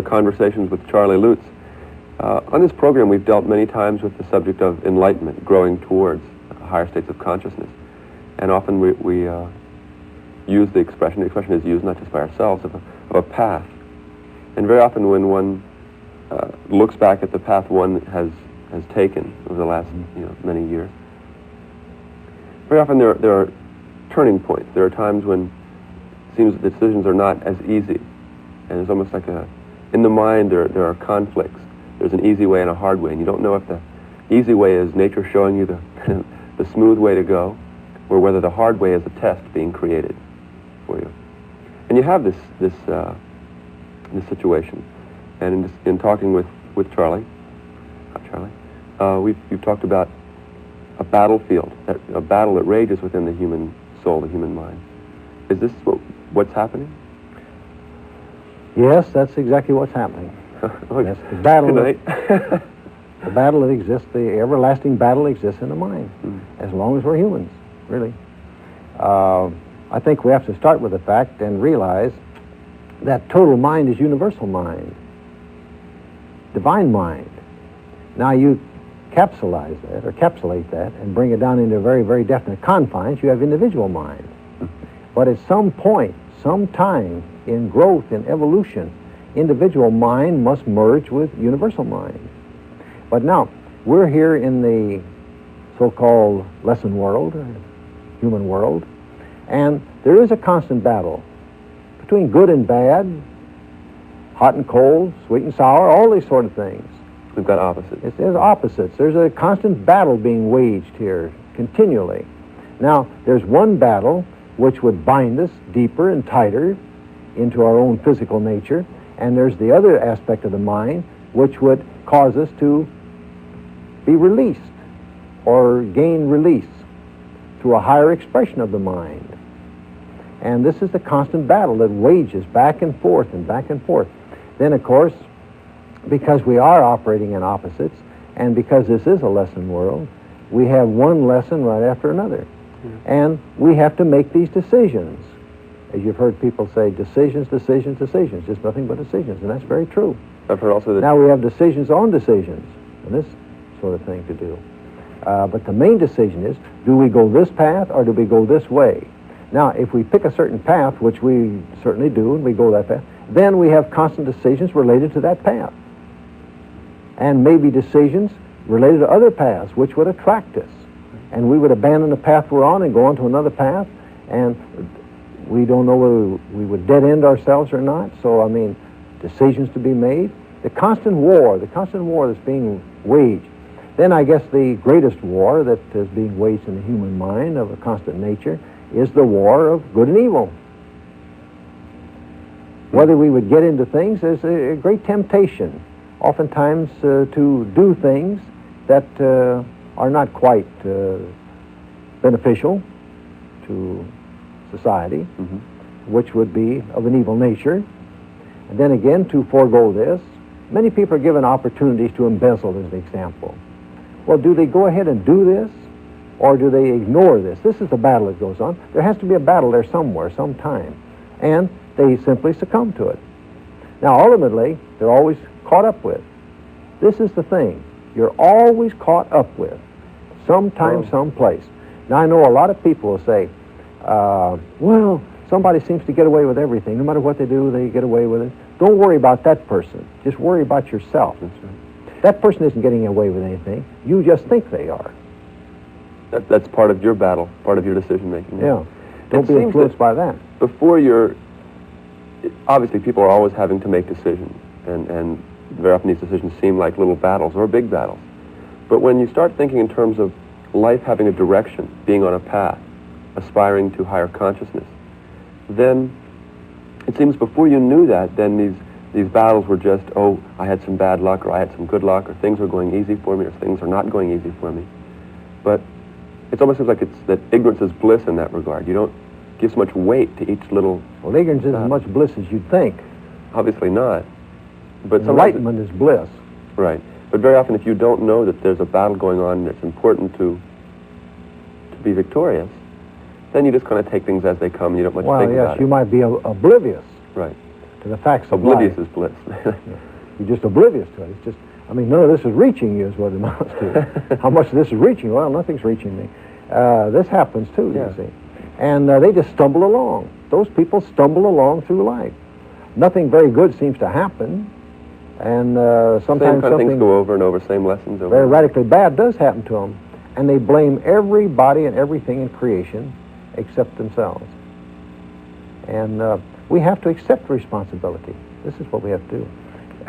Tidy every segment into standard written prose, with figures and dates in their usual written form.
to Conversations with Charlie Lutes. On this program, we've dealt many times with the subject of enlightenment, growing towards higher states of consciousness. And often we use the expression is used not just by ourselves, of a path. And very often when one looks back at the path one has taken over the last many years, very often there are turning points. There are times when it seems that decisions are not as easy. And it's almost like in the mind there are conflicts. There's an easy way and a hard way, and you don't know if the easy way is nature showing you the smooth way to go, or whether the hard way is a test being created for you. And you have this situation. And in talking with Charlie, we've talked about a battlefield, a battle that rages within the human soul, the human mind. Is this what's happening? Yes, that's exactly what's happening. Yes, the battle. The battle that exists, the everlasting battle exists in the mind, as long as we're humans, really. I think we have to start with the fact and realize that total mind is universal mind, divine mind. Now you capsulate that and bring it down into very, very definite confines, you have individual mind. But at some point, some time in growth, in evolution, individual mind must merge with universal mind. But now, we're here in the so-called lesson world, or human world, and there is a constant battle between good and bad, hot and cold, sweet and sour, all these sort of things. We've got opposites. There's opposites. There's a constant battle being waged here, continually. Now, there's one battle which would bind us deeper and tighter into our own physical nature, and there's the other aspect of the mind which would cause us to be released or gain release through a higher expression of the mind. And this is the constant battle that wages back and forth and back and forth. Then, of course, because we are operating in opposites, and because this is a lesson world, we have one lesson right after another. And we have to make these decisions. As you've heard people say, decisions, decisions, decisions, just nothing but decisions, and that's very true. I've heard also that now we have decisions on decisions, and this sort of thing to do. But the main decision is, do we go this path or do we go this way? Now, if we pick a certain path, which we certainly do, and we go that path, then we have constant decisions related to that path. And maybe decisions related to other paths, which would attract us. And we would abandon the path we're on and go on to another path, and we don't know whether we would dead-end ourselves or not. So, I mean, decisions to be made. The constant war that's being waged. Then I guess the greatest war that is being waged in the human mind of a constant nature is the war of good and evil. Whether we would get into things is a great temptation, oftentimes to do things that are not quite beneficial to society, which would be of an evil nature. And then again, to forego this, many people are given opportunities to embezzle, as an example. Well, do they go ahead and do this, or do they ignore this? This is the battle that goes on. There has to be a battle there somewhere, sometime, and they simply succumb to it. Now, ultimately, they're always caught up with. This is the thing. You're always caught up with, sometime, someplace. Now, I know a lot of people will say, well, somebody seems to get away with everything. No matter what they do, they get away with it. Don't worry about that person. Just worry about yourself. That's right. That person isn't getting away with anything. You just think they are. That's part of your battle, part of your decision-making. Yeah. Don't be influenced by that. Obviously, people are always having to make decisions, and very often these decisions seem like little battles or big battles. But when you start thinking in terms of life having a direction, being on a path, aspiring to higher consciousness, then it seems before you knew that, then these battles were just, oh, I had some bad luck, or I had some good luck, or things are going easy for me, or things are not going easy for me. But it almost seems like it's that ignorance is bliss in that regard. You don't give so much weight to each little... Well, ignorance isn't as much bliss as you'd think. Obviously not. But enlightenment is bliss. Right. But very often if you don't know that there's a battle going on and it's important to be victorious, then you just kind of take things as they come. You don't much think about it. Well, yes, you might be oblivious. Right. to the facts of Oblivious life. is bliss. You're just oblivious to it. It's just, I mean, none of this is reaching you is what it amounts to. How much of this is reaching? Well, nothing's reaching me. This happens too, Yeah. you see. And they just stumble along. Those people stumble along through life. Nothing very good seems to happen. And sometimes Same kind of something things go over and over, same lessons over very and over. radically bad does happen to them. And they blame everybody and everything in creation except themselves. And we have to accept responsibility. This is what we have to do.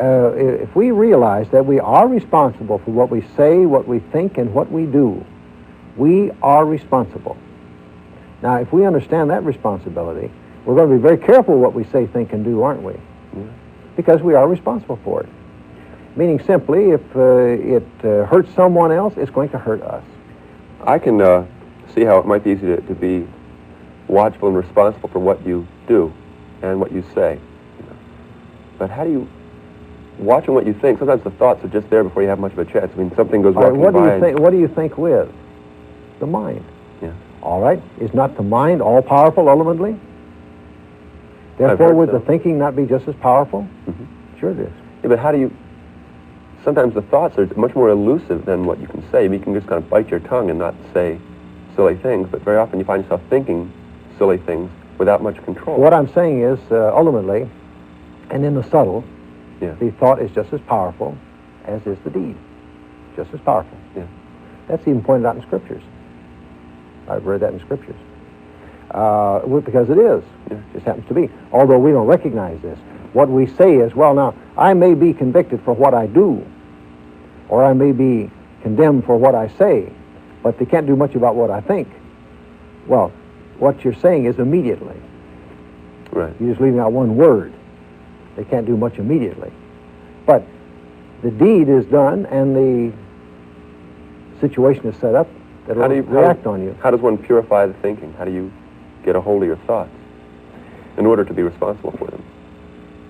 If we realize that we are responsible for what we say, what we think, and what we do, we are responsible. Now, if we understand that responsibility, we're going to be very careful what we say, think, and do, aren't we? Yeah. Because we are responsible for it. Meaning simply, if it hurts someone else, it's going to hurt us. I can see how it might be easy to be watchful and responsible for what you do and what you say. But how do you, watching what you think, sometimes the thoughts are just there before you have much of a chance. I mean, something goes walking what do by. you think? What do you think with? The mind. Yeah. All right. Is not the mind all powerful ultimately? Therefore, would so. the thinking not be just as powerful? Mm-hmm. Sure it is. Yeah, but how do you, sometimes the thoughts are much more elusive than what you can say. You can just kind of bite your tongue and not say silly things, but very often you find yourself thinking silly things without much control. What I'm saying is, ultimately, and in the subtle, Yeah. the thought is just as powerful as is the deed. Just as powerful. Yeah. That's even pointed out in scriptures. I've read that in scriptures. Because it is. Yeah. It just happens to be. Although we don't recognize this. What we say is, well, now, I may be convicted for what I do, or I may be condemned for what I say, but they can't do much about what I think. Well, what you're saying is immediately. Right. You're just leaving out one word. They can't do much immediately. But the deed is done, and the situation is set up that will react on you. How does one purify the thinking? How do you get a hold of your thoughts in order to be responsible for them?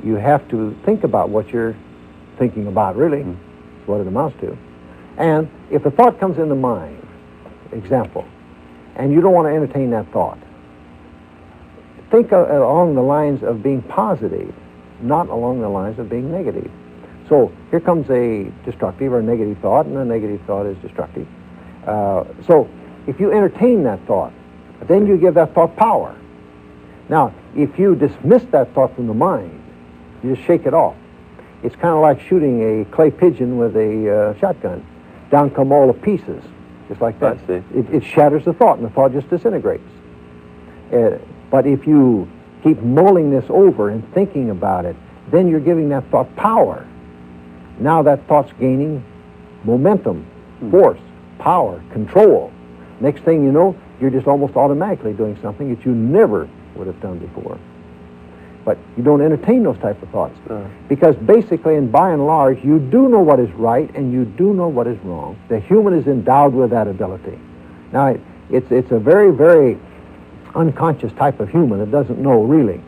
You have to think about what you're thinking about, really. Mm. That's what it amounts to. And if a thought comes into mind, example, and you don't want to entertain that thought, think along the lines of being positive, not along the lines of being negative. So here comes a destructive or negative thought, and a negative thought is destructive. So if you entertain that thought, then you give that thought power. Now, if you dismiss that thought from the mind, you just shake it off. It's kind of like shooting a clay pigeon with a shotgun. Down come all the pieces, just like that. I see. It shatters the thought, and the thought just disintegrates. But if you keep mulling this over and thinking about it, then you're giving that thought power. Now that thought's gaining momentum, force, power, control. Next thing you know, you're just almost automatically doing something that you never would have done before. But you don't entertain those type of thoughts. Because basically, and by and large, you do know what is right and you do know what is wrong. The human is endowed with that ability. Now, it's a very, very unconscious type of human that doesn't know really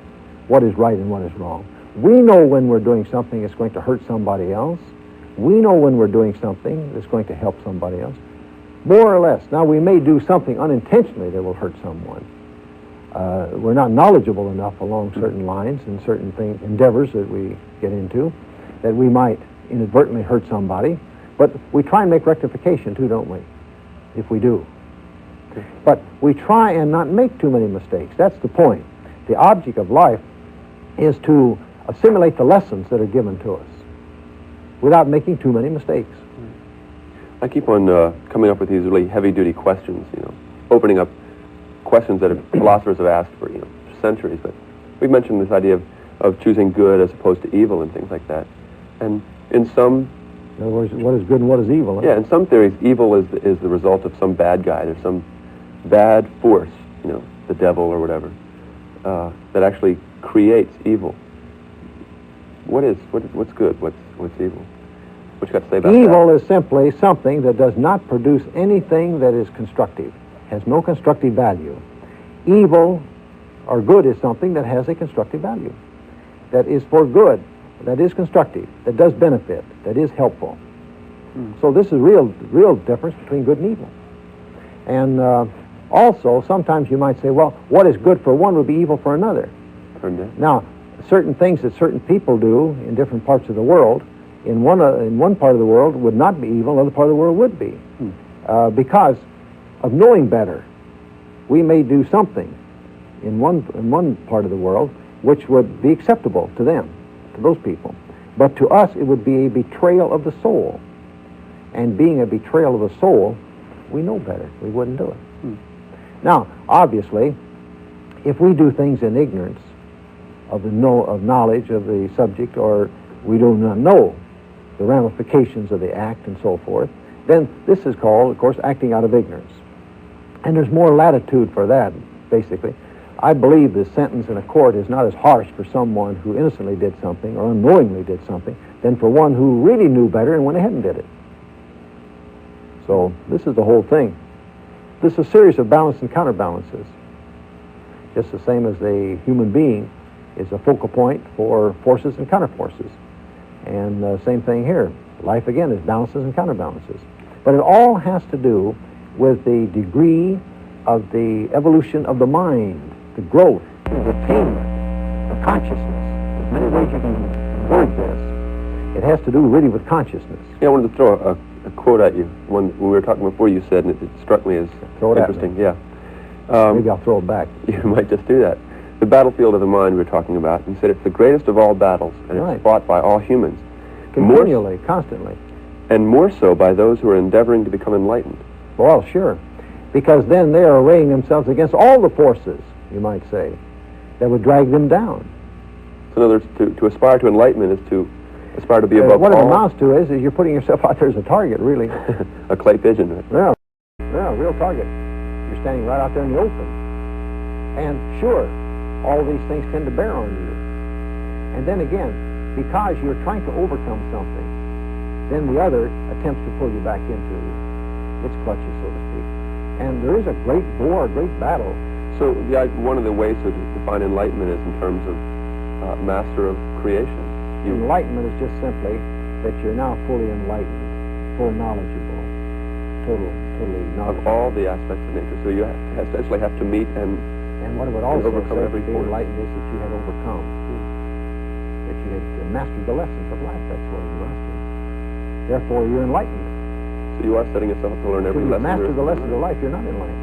what is right and what is wrong. We know when we're doing something that's going to hurt somebody else. We know when we're doing something that's going to help somebody else. More or less. Now, we may do something unintentionally that will hurt someone. We're not knowledgeable enough along certain lines and certain endeavors that we get into that we might inadvertently hurt somebody. But we try and make rectification too, don't we? If we do. But we try and not make too many mistakes. That's the point. The object of life is to assimilate the lessons that are given to us without making too many mistakes. I keep on coming up with these really heavy-duty questions, opening up questions that philosophers have asked for, centuries. But we've mentioned this idea of choosing good as opposed to evil and things like that. And in some... In other words, what is good and what is evil? Yeah, in some theories, evil is the result of some bad guy. There's some bad force, the devil or whatever, that actually creates evil. What's good? What's evil? What you got to say about that? Evil is simply something that does not produce anything that is constructive, has no constructive value. Evil or good is something that has a constructive value, that is for good, that is constructive, that does benefit, that is helpful. So this is real difference between good and evil. And also, sometimes you might say, well, what is good for one would be evil for another. Now, certain things that certain people do in different parts of the world, in one part of the world would not be evil, another part of the world would be. Because of knowing better, we may do something in one part of the world which would be acceptable to them, to those people. But to us, it would be a betrayal of the soul. And being a betrayal of the soul, we know better. We wouldn't do it. Now, obviously, if we do things in ignorance of knowledge of the subject, or we do not know the ramifications of the act and so forth, then this is called, of course, acting out of ignorance. And there's more latitude for that, basically. I believe the sentence in a court is not as harsh for someone who innocently did something or unknowingly did something than for one who really knew better and went ahead and did it. So this is the whole thing. This is a series of balance and counterbalances. Just the same as the human being is a focal point for forces and counterforces. And same thing here. Life, again, is balances and counterbalances. But it all has to do with the degree of the evolution of the mind, the growth, the attainment of consciousness. There's many ways you can word this. It has to do really with consciousness. Yeah, I wanted to throw a quote at you. When we were talking before, you said, and it struck me as interesting. Yeah. Maybe I'll throw it back. You might just do that. The battlefield of the mind we were talking about. You said it's the greatest of all battles, and it's fought by all humans. Continually, constantly. And more so by those who are endeavoring to become enlightened. Well, sure. Because then they are arraying themselves against all the forces, you might say, that would drag them down. So in other words, to aspire to enlightenment is to aspire to be above what all. What it amounts to is you're putting yourself out there as a target, really. A clay pigeon, right? Yeah, real target. You're standing right out there in the open. And sure, all these things tend to bear on you. And then again, because you're trying to overcome something, then the other attempts to pull you back into its clutches, so to speak. And there is a great war, a great battle. So one of the ways to define enlightenment is in terms of master of creation. Enlightenment is just simply that you're now fully enlightened, full knowledgeable, totally knowledgeable. Of all the aspects of nature. So you essentially have to meet and what it would also overcome say every to be force. enlightened is that you had overcome, that you had mastered the lessons of life. That's what you mastered. Therefore, you're enlightened. So you are setting yourself up to learn every lesson. If you master the lessons of life, you're not enlightened.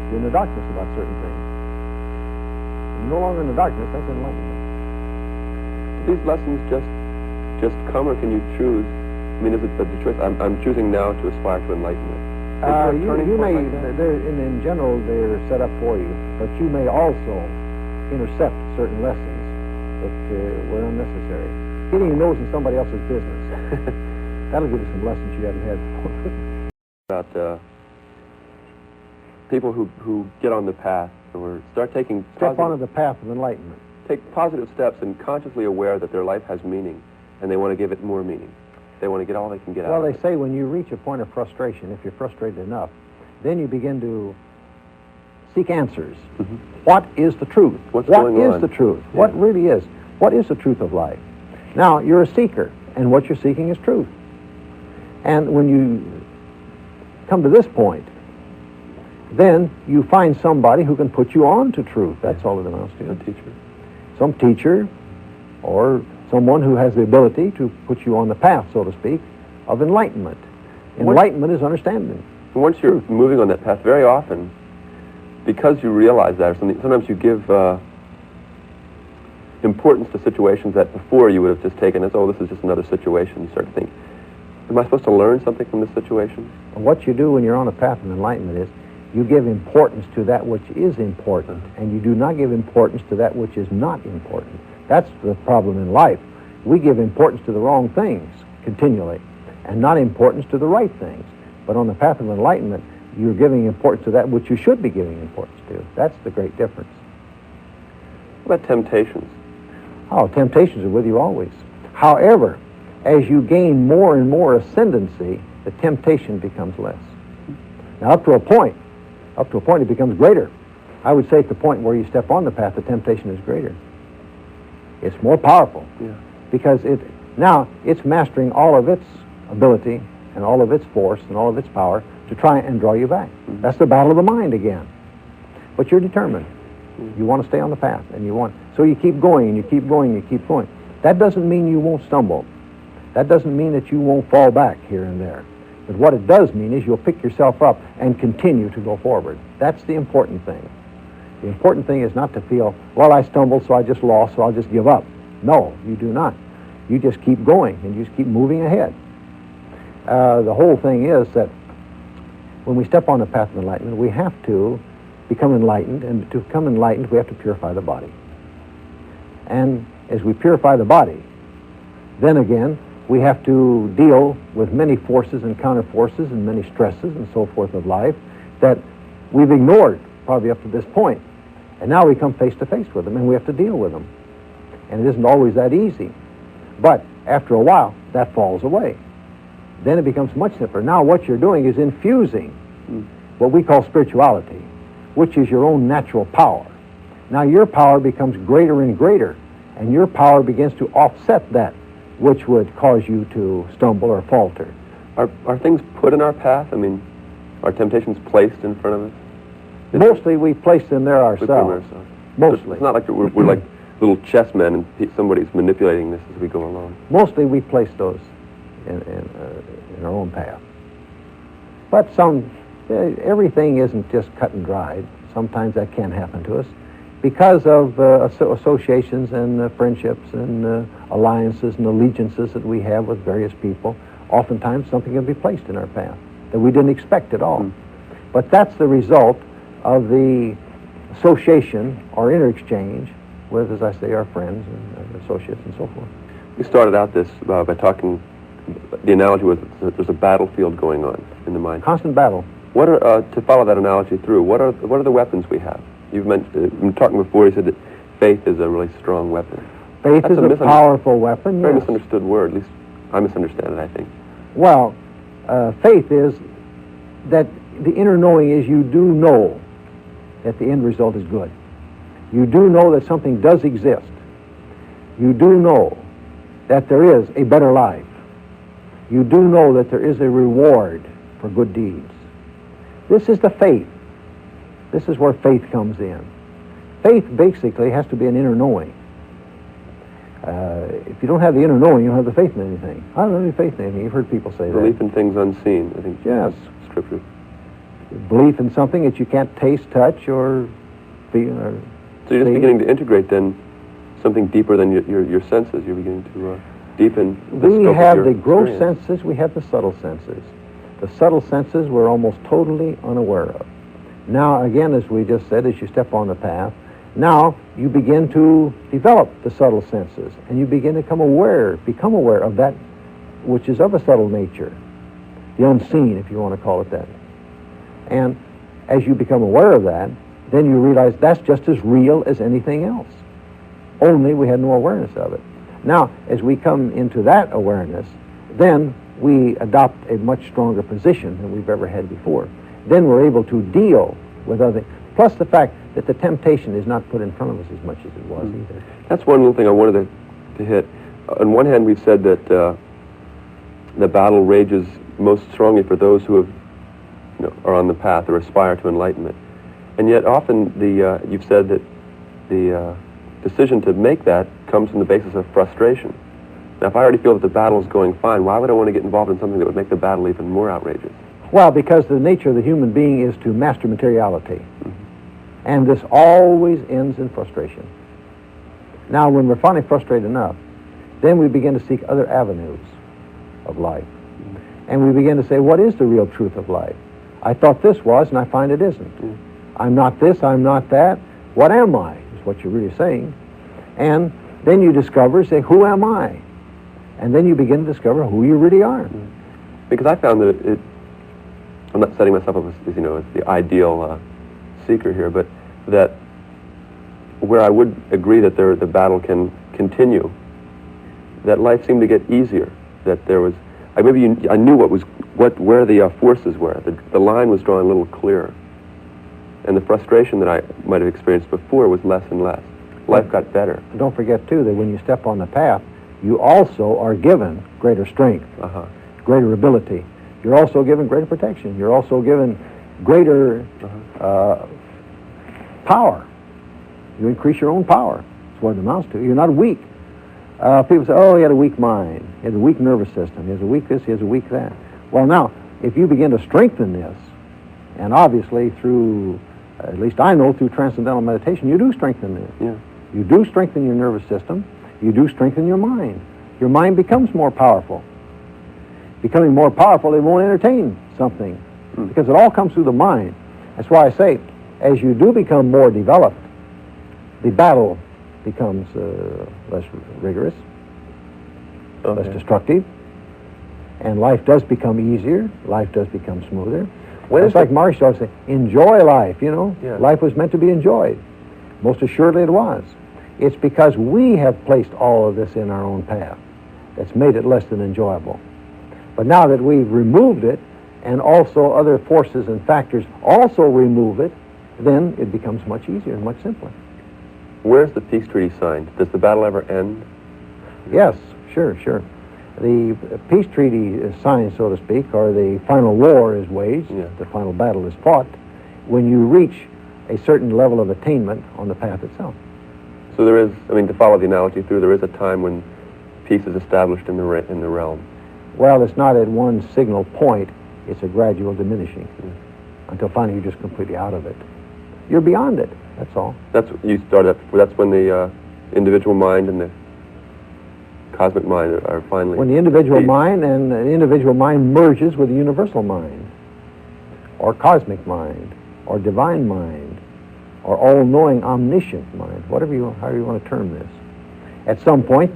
You're in the darkness about certain things. You're no longer in the darkness. That's enlightenment. Do these lessons just come, or can you choose? I mean, is it the choice? I'm choosing now to aspire to enlightenment. You may, in general, they're set up for you, but you may also intercept certain lessons that were unnecessary. Getting your nose in somebody else's business. That'll give you some lessons you haven't had before. About people who get on the path or start taking Step onto the path of enlightenment. Take positive steps and consciously aware that their life has meaning, and they want to give it more meaning. They want to get all they can get out of it. Well, they say when you reach a point of frustration, if you're frustrated enough, then you begin to seek answers. Mm-hmm. What is the truth? What's going on? What is the truth? Yeah. What really is? What is the truth of life? Now, you're a seeker, and what you're seeking is truth. And when you come to this point, then you find somebody who can put you on to truth. That's all it amounts to. A teacher. Some teacher or someone who has the ability to put you on the path, so to speak, of enlightenment. Enlightenment is understanding. Once you're moving on that path, very often, because you realize that or something, sometimes you give importance to situations that before you would have just taken as, oh, this is just another situation. You start to think, am I supposed to learn something from this situation? And what you do when you're on a path of enlightenment is you give importance to that which is important, and you do not give importance to that which is not important. That's the problem in life. We give importance to the wrong things continually, and not importance to the right things. But on the path of enlightenment, you're giving importance to that which you should be giving importance to. That's the great difference. What about temptations? Oh, temptations are with you always. However, as you gain more and more ascendancy, the temptation becomes less. Now, up to a point, it becomes greater. I would say at the point where you step on the path, the temptation is greater. It's more powerful. Yeah. Because now it's mastering all of its ability and all of its force and all of its power to try and draw you back. Mm-hmm. That's the battle of the mind again. But you're determined. Mm-hmm. You want to stay on the path, and you want So you keep going, and you keep going, and you keep going. That doesn't mean you won't stumble. That doesn't mean that you won't fall back here and there. But what it does mean is you'll pick yourself up and continue to go forward. That's the important thing. The important thing is not to feel, well, I stumbled, so I just lost, so I'll just give up. No, you do not. You just keep going, and you just keep moving ahead. The whole thing is that when we step on the path of enlightenment, we have to become enlightened, and to become enlightened, we have to purify the body. And as we purify the body, then again, we have to deal with many forces and counter-forces and many stresses and so forth of life that we've ignored probably up to this point. And now we come face to face with them, and we have to deal with them. And it isn't always that easy. But after a while, that falls away. Then it becomes much simpler. Now what you're doing is infusing what we call spirituality, which is your own natural power. Now your power becomes greater and greater, and your power begins to offset that which would cause you to stumble or falter. Are things put in our path? I mean, are temptations placed in front of us? Mostly we place them there ourselves. Mostly. It's not like we're like little chessmen and somebody's manipulating this as we go along. Mostly we place those in our own path. But everything isn't just cut and dried. Sometimes that can happen to us because of associations and friendships and alliances and allegiances that we have with various people. Oftentimes something can be placed in our path that we didn't expect at all. But that's the result of the association or interexchange with, as I say, our friends and associates and so forth. We started out this by talking, the analogy was that there's a battlefield going on in the mind. Constant battle. What are, to follow that analogy through, what are the weapons we have? You've mentioned, talking before, you said that faith is a really strong weapon. Faith is a powerful weapon, Very yes. misunderstood word, at least I misunderstand it, I think. Well, faith is that the inner knowing is you do know that the end result is good. You do know that something does exist. You do know that there is a better life. You do know that there is a reward for good deeds. This is the faith. This is where faith comes in. Faith basically has to be an inner knowing. If you don't have the inner knowing, you don't have the faith in anything. I don't have any faith in anything. You've heard people say that. Belief in things unseen, I think. Yes. Scripture. Belief in something that you can't taste, touch, or feel. Or so you're just see. beginning to integrate then something deeper than your senses. You're beginning to deepen the We scope have of your the gross experience. senses, we have the subtle senses. The subtle senses we're almost totally unaware of. Now, again, as we just said, as you step on the path, now you begin to develop the subtle senses, and you begin to become aware of that which is of a subtle nature, the unseen, if you want to call it that. And as you become aware of that, then you realize that's just as real as anything else. Only we had no awareness of it. Now, as we come into that awareness, then we adopt a much stronger position than we've ever had before. Then we're able to deal with other things. Plus the fact that the temptation is not put in front of us as much as it was either. That's one little thing I wanted to hit. On one hand, we've said that the battle rages most strongly for those who have, are on the path or aspire to enlightenment. And yet often you've said that the decision to make that comes from the basis of frustration. Now, if I already feel that the battle is going fine, why would I want to get involved in something that would make the battle even more outrageous? Well, because the nature of the human being is to master materiality. And this always ends in frustration. Now, when we're finally frustrated enough, then we begin to seek other avenues of life. And we begin to say, what is the real truth of life? I thought this was, and I find it isn't. I'm not this, I'm not that. What am I, is what you're really saying. And then you discover, say, who am I? And then you begin to discover who you really are. Because I found that I'm not setting myself up as the ideal seeker here, but that where I would agree that the battle can continue, that life seemed to get easier. That there was, I knew where the forces were. The line was drawing a little clearer, and the frustration that I might have experienced before was less and less. Life got better. Don't forget too that when you step on the path, you also are given greater strength, greater ability. You're also given greater protection. You're also given greater power. You increase your own power. That's what it amounts to. You're not weak. People say, oh, he had a weak mind. He has a weak nervous system. He has a weak this, he has a weak that. Well, now, if you begin to strengthen this, and obviously through, at least I know through transcendental meditation, you do strengthen this. Yeah. You do strengthen your nervous system. You do strengthen your mind. Your mind becomes more powerful. Becoming more powerful, it won't entertain something because it all comes through the mind. That's why I say, as you do become more developed, the battle becomes less rigorous, less destructive, and life does become easier. Life does become smoother. It's like Marsh always say, enjoy life, you know. Yeah. Life was meant to be enjoyed. Most assuredly it was. It's because we have placed all of this in our own path that's made it less than enjoyable. But now that we've removed it, and also other forces and factors also remove it, then it becomes much easier and much simpler. Where's the peace treaty signed? Does the battle ever end? Yes, sure. The peace treaty is signed, so to speak, or the final war is waged, the final battle is fought, when you reach a certain level of attainment on the path itself. So there is, I mean, to follow the analogy through, there is a time when peace is established in the realm. Well, it's not at one signal point, it's a gradual diminishing until finally you're just completely out of it. You're beyond it, that's all. That's what you started at, that's when the individual mind and the cosmic mind are finally... When the individual mind and the individual mind merges with the universal mind, or cosmic mind, or divine mind, or all-knowing omniscient mind, however you want to term this. At some point,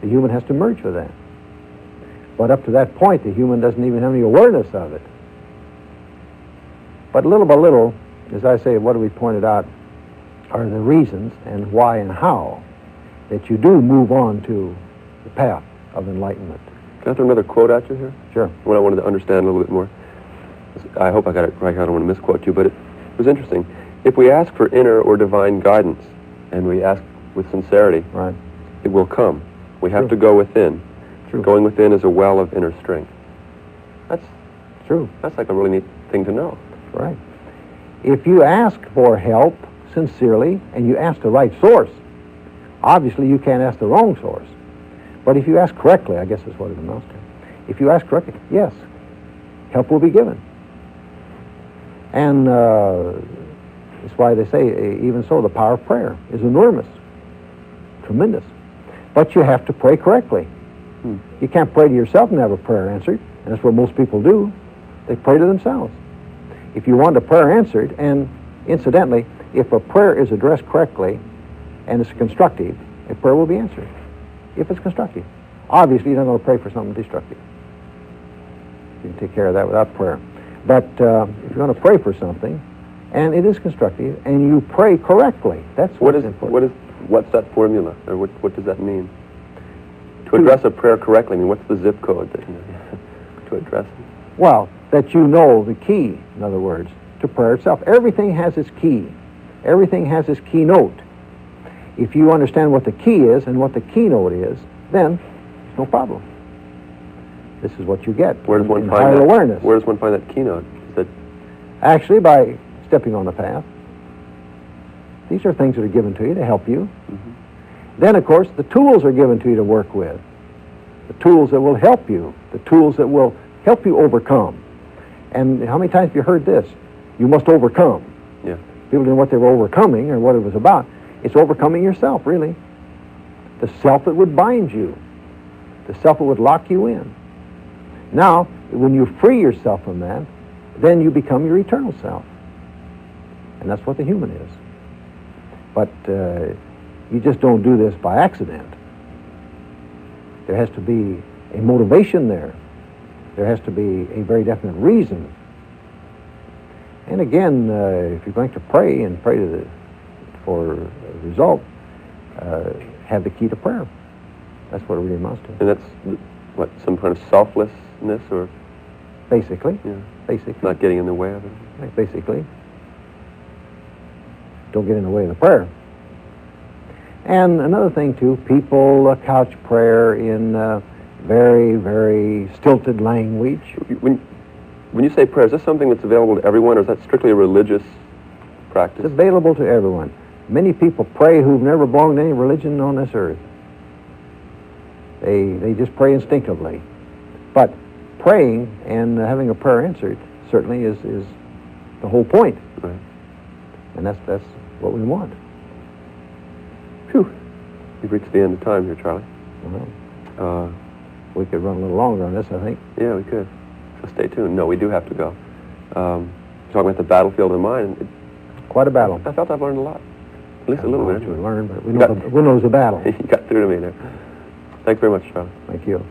the human has to merge with that. But up to that point, the human doesn't even have any awareness of it. But little by little, as I say, what we pointed out are the reasons and why and how that you do move on to the path of enlightenment. Can I throw another quote at you here? Sure. What I wanted to understand a little bit more. I hope I got it right. I don't want to misquote you, but it was interesting. If we ask for inner or divine guidance, and we ask with sincerity, right, it will come. We have to go within. True. Going within is a well of inner strength. That's true. That's like a really neat thing to know. Right. If you ask for help sincerely, and you ask the right source, obviously you can't ask the wrong source. But if you ask correctly, I guess is what it amounts to. If you ask correctly, yes, help will be given. And that's why they say, even so, the power of prayer is enormous, tremendous. But you have to pray correctly. You can't pray to yourself and have a prayer answered, and that's what most people do. They pray to themselves. If you want a prayer answered, and incidentally, if a prayer is addressed correctly and it's constructive, a prayer will be answered. If it's constructive. Obviously, you're not going to pray for something destructive. You can take care of that without prayer. But if you're going to pray for something, and it is constructive, and you pray correctly, that's what's important. What's that formula, or what does that mean? To address a prayer correctly, I mean, what's the zip code that, to address it? Well, that you know the key, in other words, to prayer itself. Everything has its key. Everything has its keynote. If you understand what the key is and what the keynote is, then there's no problem. This is what you get. Where does one find higher that awareness? Where does one find that keynote? Is that actually by stepping on the path? These are things that are given to you to help you. Then, of course, the tools are given to you to work with. The tools that will help you. The tools that will help you overcome. And how many times have you heard this? You must overcome. Yeah. People didn't know what they were overcoming or what it was about. It's overcoming yourself, really. The self that would bind you. The self that would lock you in. Now, when you free yourself from that, then you become your eternal self. And that's what the human is. But you just don't do this by accident. There has to be a motivation there. There has to be a very definite reason. And again, if you're going to pray and pray for a result, have the key to prayer. That's what it really amounts to. And that's, what, some kind of selflessness, or? Basically. Yeah. Basically. Not getting in the way of it. Right, basically. Don't get in the way of the prayer. And another thing, too, people couch prayer in very, very stilted language. When you say prayer, is this something that's available to everyone, or is that strictly a religious practice? It's available to everyone. Many people pray who've never belonged to any religion on this earth. They just pray instinctively. But praying and having a prayer answered certainly is the whole point. Right. And that's what we want. Phew. We've reached the end of time here, Charlie. Well, we could run a little longer on this, I think. Yeah, we could. So stay tuned. No, we do have to go. Talking about the battlefield of mind. Quite a battle. I felt I've learned a lot. At least a little bit. We learned, but we know the battle. You got through to me there. Thanks very much, Charlie. Thank you.